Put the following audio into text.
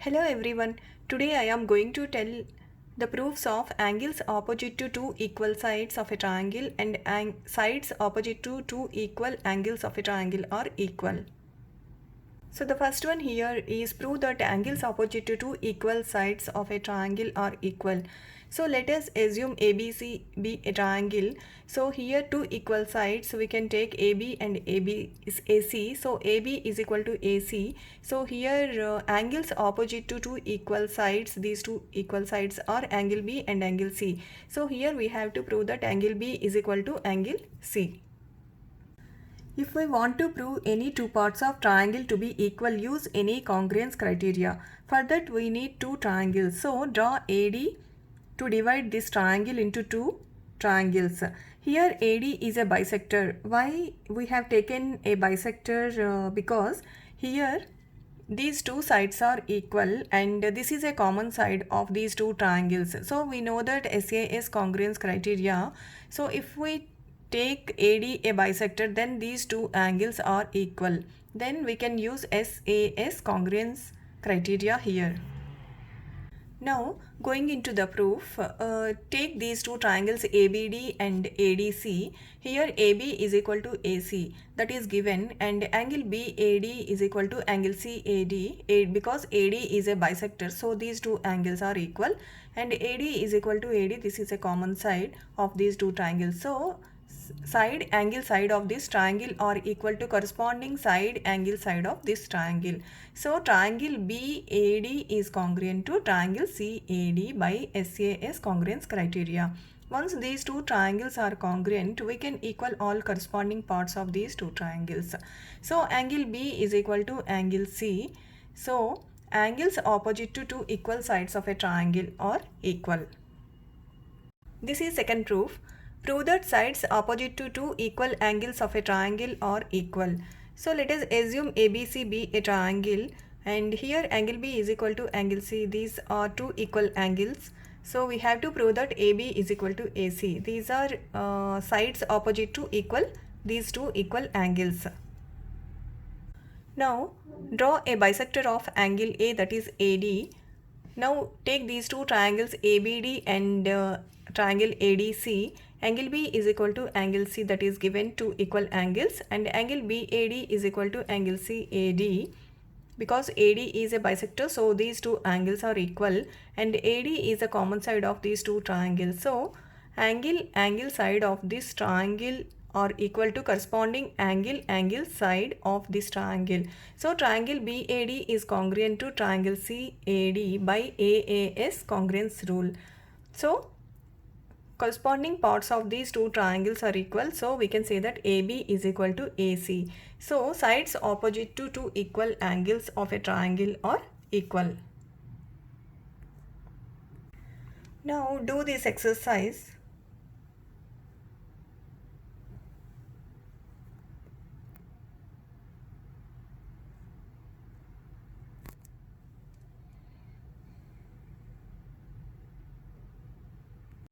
Hello everyone. Today I am going to tell the proofs of angles opposite to two equal sides of a triangle and sides opposite to two equal angles of a triangle are equal. So the first one here is prove that angles opposite to two equal sides of a triangle are equal. So let us assume ABC be a triangle. So here two equal sides, we can take AB and AB is AC. So AB is equal to AC. So here angles opposite to two equal sides, these two equal sides are angle B and angle C. So here we have to prove that angle B is equal to angle C. If we want to prove any two parts of triangle to be equal, use any congruence criteria. For that we need two triangles. So draw AD to divide this triangle into two triangles. Here AD is a bisector. Why we have taken a bisector? Because here these two sides are equal and this is a common side of these two triangles. So we know that SAS congruence criteria. So if we take AD a bisector, then these two angles are equal. Then we can use SAS congruence criteria here. Now going into the proof, take these two triangles ABD and ADC. Here AB is equal to AC, that is given, and angle BAD is equal to angle CAD because AD is a bisector, so these two angles are equal, and AD is equal to AD. This is a common side of these two triangles. So angle side of this triangle are equal to corresponding side angle side of this triangle. So triangle BAD is congruent to triangle CAD by SAS congruence criteria. Once these two triangles are congruent, we can equal all corresponding parts of these two triangles. So angle B is equal to angle C. So angles opposite to two equal sides of a triangle are equal. This is second proof. Prove that sides opposite to two equal angles of a triangle are equal. So let us assume ABC be a triangle and here angle B is equal to angle C. These are two equal angles. So we have to prove that AB is equal to AC. These are sides opposite to these two equal angles. Now draw a bisector of angle A, that is AD. Now take these two triangles ABD and triangle ADC. Angle B is equal to angle C, that is given two equal angles, and angle BAD is equal to angle CAD. Because AD is a bisector, so these two angles are equal, and AD is a common side of these two triangles. So angle side of this triangle are equal to corresponding angle side of this triangle. So triangle BAD is congruent to triangle CAD by AAS congruence rule. So corresponding parts of these two triangles are equal, so we can say that AB is equal to AC. So sides opposite to two equal angles of a triangle are equal. Now do this exercise.